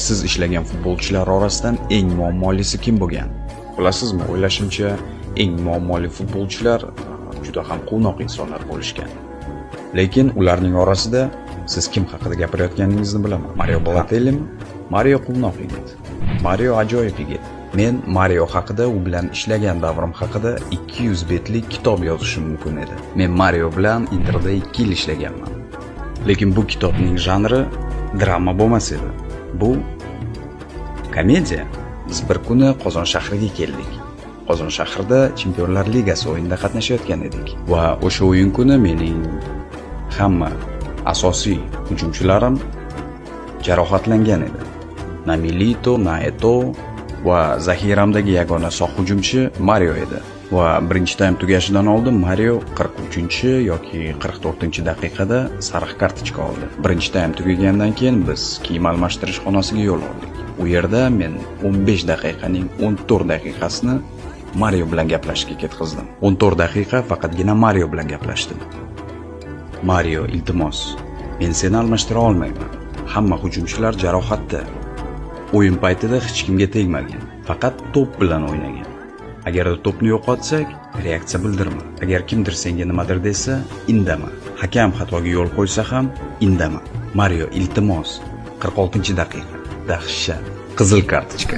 siz ishlagan futbolchilar orasidan eng muammolisi kim bo'lgan? Bilasizmi, o'ylashimcha, eng muammoli futbolchilar juda ham quvnoq insonlar bo'lishgan. Lekin ularning orasida siz kim haqida gapirayotganingizni bilaman. Mario Balotelli? Mario quvnoq yigit. Mario ajoyib yigit. Men Mario haqida, u bilan ishlagan davrim haqida 200 betlik kitob yozishim mumkin edi. Men Mario bilan Interda 2 yil ishlaganman. Lekin bu kitobning janri drama bo'lmas edi. Bu komediya. Biz bir kuni Qozon shahriga keldik. Qozon shahrida Chempionlar Ligasi o'yinida qatnashayotgan edik va o'sha o'yin kuni mening hamma asosiy hujumchilarim jarohatlangan edi. Na Milito, na Eto va zahiramdagi yagona sog' hujumchi Mario edi. Va birinchi taym tugashidan oldin Mario 43 yoki 44 daqiqada sariq kartochka oldi. Birinchi taym tugagandan keyin biz kiyim almashtirish xonasiga yo'l oldik. U yerda men 15 daqiqaning 14 daqiqasini Mario bilan gaplashishga ketkizdim. 14 daqiqa faqatgina Mario bilan gaplashdim. Mario, iltimos, men seni almashtira olmayman. Hamma hujumchilar jarohatda. O'yin paytida hech kimga tegmagan, faqat to'p bilan o'ynagan. Agar to'pni yo'qotsak, reaksiya bildirma. Agar kimdir senga nimadir desa, indama. Hakam xatoga yo'l qo'ysa ham indama. Mario, iltimos, 46-daqiqa. Dahshat. Qizil kartochka.